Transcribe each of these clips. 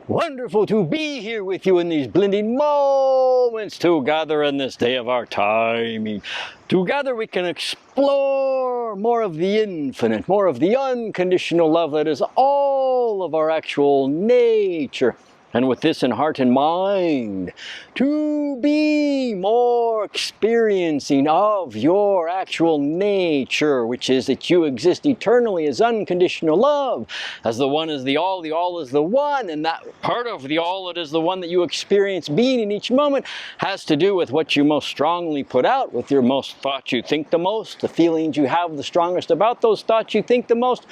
Wonderful to be here with you in these blending moments together in this day of our timing. Together we can explore more of the infinite, more of the unconditional love that is all of our actual nature. And with this in heart and mind, to be more experiencing of your actual nature, which is that you exist eternally as unconditional love, as the one is the all is the one, and that part of the all that is the one that you experience being in each moment has to do with what you most strongly put out, with your most thoughts you think the most, the feelings you have the strongest about those thoughts you think the most,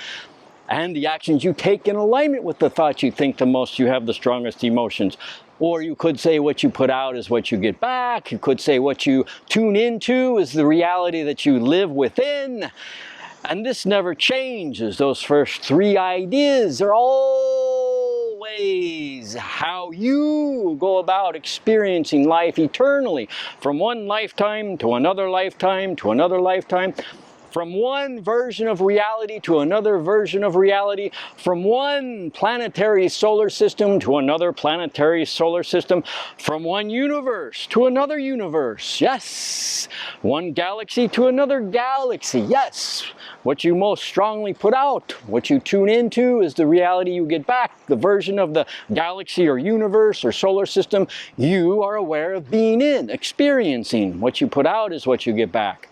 and the actions you take in alignment with the thoughts you think the most, you have the strongest emotions. Or you could say what you put out is what you get back. You could say what you tune into is the reality that you live within. And this never changes. Those first three ideas are always how you go about experiencing life eternally, from one lifetime to another lifetime to another lifetime. From one version of reality to another version of reality, from one planetary solar system to another planetary solar system, from one universe to another universe, yes, one galaxy to another galaxy, yes. What you most strongly put out, what you tune into is the reality you get back, the version of the galaxy or universe or solar system you are aware of being in, experiencing. What you put out is what you get back.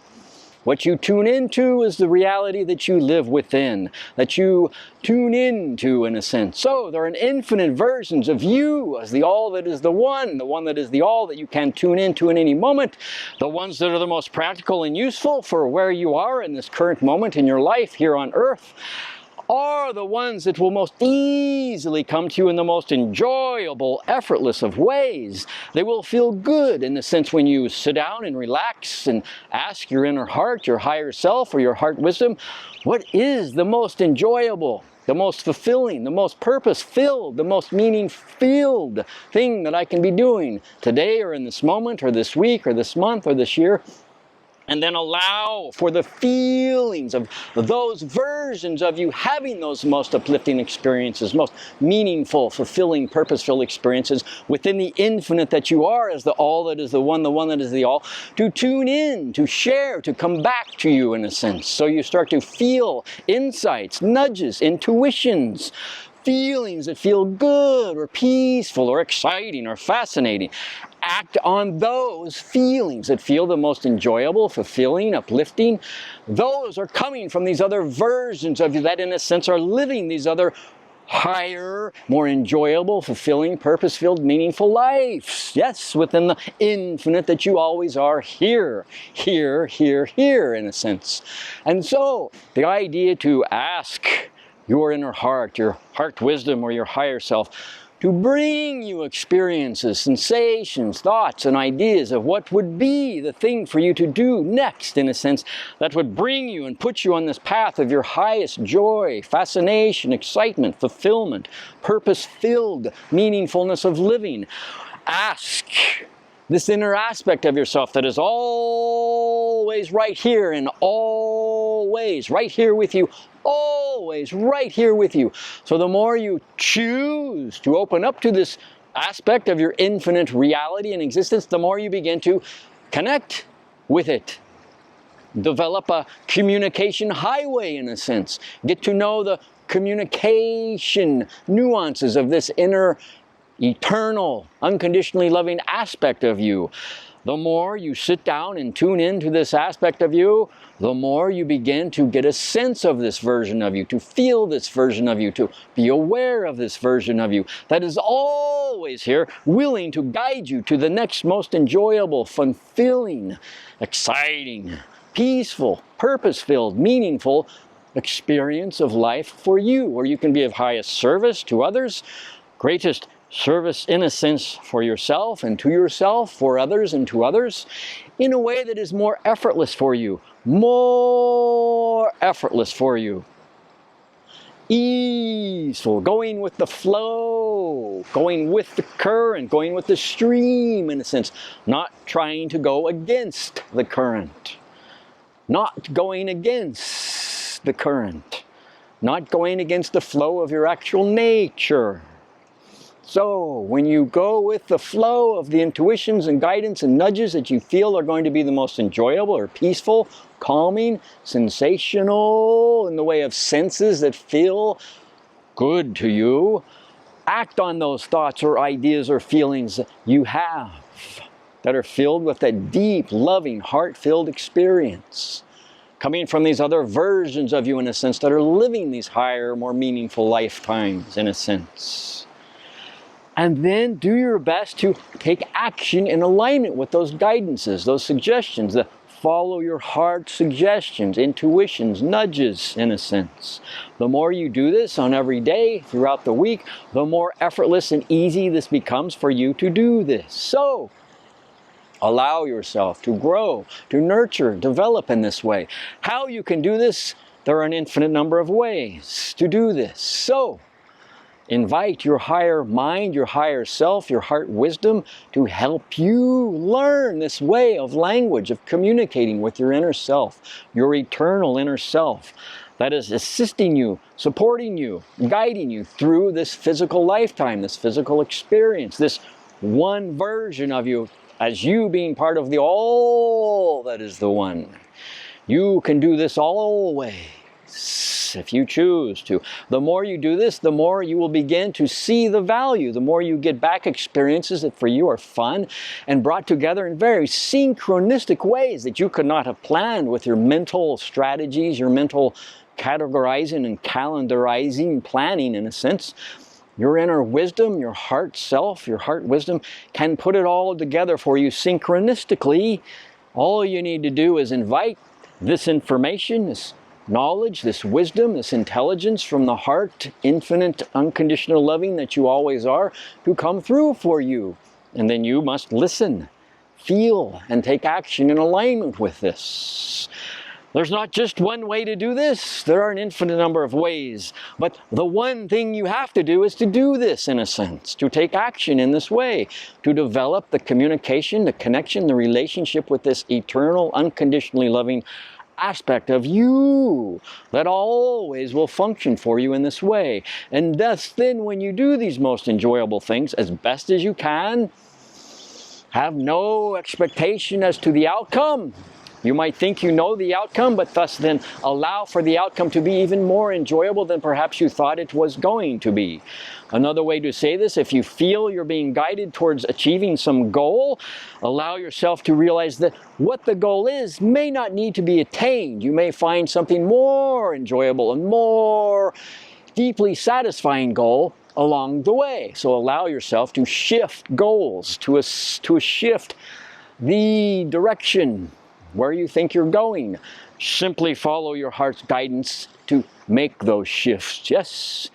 What you tune into is the reality that you live within, that you tune into in a sense. So there are infinite versions of you as the all that is the one that is the all that you can tune into in any moment, the ones that are the most practical and useful for where you are in this current moment in your life here on Earth, are the ones that will most easily come to you in the most enjoyable, effortless of ways. They will feel good in the sense when you sit down and relax and ask your inner heart, your higher self, or your heart wisdom, what is the most enjoyable, the most fulfilling, the most purpose-filled, the most meaning-filled thing that I can be doing today or in this moment or this week or this month or this year? And then allow for the feelings of those versions of you having those most uplifting experiences, most meaningful, fulfilling, purposeful experiences within the infinite that you are as the all that is the one that is the all, to tune in, to share, to come back to you in a sense. So you start to feel insights, nudges, intuitions, feelings that feel good or peaceful or exciting or fascinating. Act on those feelings that feel the most enjoyable, fulfilling, uplifting. Those are coming from these other versions of you that in a sense are living these other higher, more enjoyable, fulfilling, purpose-filled, meaningful lives. Yes, within the infinite that you always are here in a sense. And so the idea to ask your inner heart, your heart wisdom, or your higher self to bring you experiences, sensations, thoughts, and ideas of what would be the thing for you to do next, in a sense, that would bring you and put you on this path of your highest joy, fascination, excitement, fulfillment, purpose-filled meaningfulness of living. Ask this inner aspect of yourself that is always right here and always right here with you, always right here with you. So the more you choose to open up to this aspect of your infinite reality and existence, the more you begin to connect with it. Develop a communication highway in a sense. Get to know the communication nuances of this inner eternal, unconditionally loving aspect of you. The more you sit down and tune into this aspect of you, the more you begin to get a sense of this version of you, to feel this version of you, to be aware of this version of you that is always here, willing to guide you to the next most enjoyable, fulfilling, exciting, peaceful, purpose-filled, meaningful experience of life for you, where you can be of highest service to others, greatest service in a sense for yourself and to yourself, for others and to others, in a way that is more effortless for you, more effortless for you. Easeful, going with the flow, going with the current, going with the stream in a sense, not trying to go against the current, not going against the current, not going against the flow of your actual nature. So when you go with the flow of the intuitions and guidance and nudges that you feel are going to be the most enjoyable or peaceful, calming, sensational in the way of senses that feel good to you, act on those thoughts or ideas or feelings that you have that are filled with that deep, loving, heart-filled experience, coming from these other versions of you, in a sense, that are living these higher, more meaningful lifetimes, in a sense. And then do your best to take action in alignment with those guidances, those suggestions, the follow your heart suggestions, intuitions, nudges, in a sense. The more you do this on every day throughout the week, the more effortless and easy this becomes for you to do this. So, allow yourself to grow, to nurture, develop in this way. How you can do this, there are an infinite number of ways to do this. So, invite your higher mind, your higher self, your heart wisdom to help you learn this way of language, of communicating with your inner self, your eternal inner self that is assisting you, supporting you, guiding you through this physical lifetime, this physical experience, this one version of you as you being part of the all that is the one. You can do this always if you choose to. The more you do this, the more you will begin to see the value. The more you get back experiences that for you are fun and brought together in very synchronistic ways that you could not have planned with your mental strategies, your mental categorizing and calendarizing, planning in a sense. Your inner wisdom, your heart self, your heart wisdom can put it all together for you synchronistically. All you need to do is invite this information, this knowledge, this wisdom, this intelligence from the heart, infinite, unconditional loving that you always are, to come through for you. And then you must listen, feel, and take action in alignment with this. There's not just one way to do this. There are an infinite number of ways. But the one thing you have to do is to do this, in a sense, to take action in this way, to develop the communication, the connection, the relationship with this eternal, unconditionally loving aspect of you that always will function for you in this way. And thus then when you do these most enjoyable things as best as you can, have no expectation as to the outcome. You might think you know the outcome, but thus then allow for the outcome to be even more enjoyable than perhaps you thought it was going to be. Another way to say this, if you feel you're being guided towards achieving some goal, allow yourself to realize that what the goal is may not need to be attained. You may find something more enjoyable and more deeply satisfying goal along the way. So allow yourself to shift goals, to shift the direction where you think you're going. Simply follow your heart's guidance to make those shifts. Yes.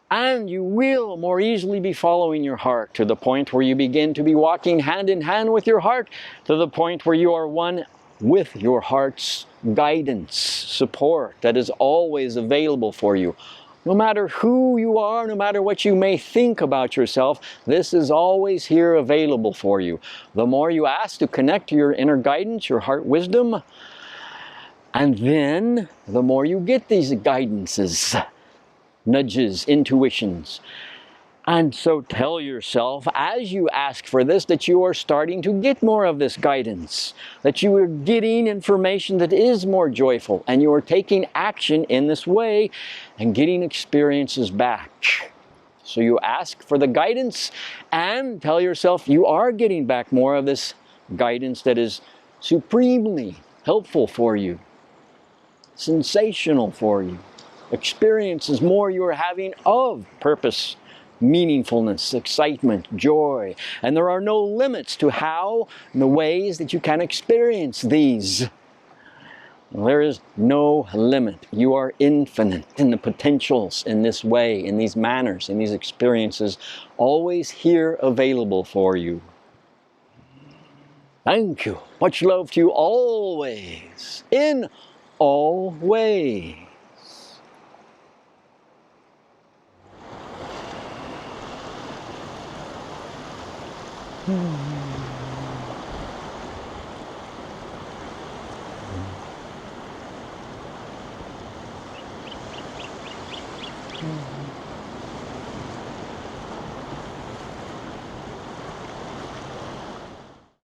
And you will more easily be following your heart to the point where you begin to be walking hand in hand with your heart, to the point where you are one with your heart's guidance, support that is always available for you. No matter who you are, no matter what you may think about yourself, this is always here available for you. The more you ask to connect to your inner guidance, your heart wisdom, and then the more you get these guidances, nudges, intuitions. And so tell yourself, as you ask for this, that you are starting to get more of this guidance, that you are getting information that is more joyful, and you are taking action in this way and getting experiences back. So you ask for the guidance and tell yourself you are getting back more of this guidance that is supremely helpful for you, sensational for you, experiences more you are having of purpose, meaningfulness, excitement, joy. And there are no limits to how and the ways that you can experience these. There is no limit. You are infinite in the potentials in this way, in these manners, in these experiences, always here available for you. Thank you. Much love to you always, in all ways. Mm-hmm.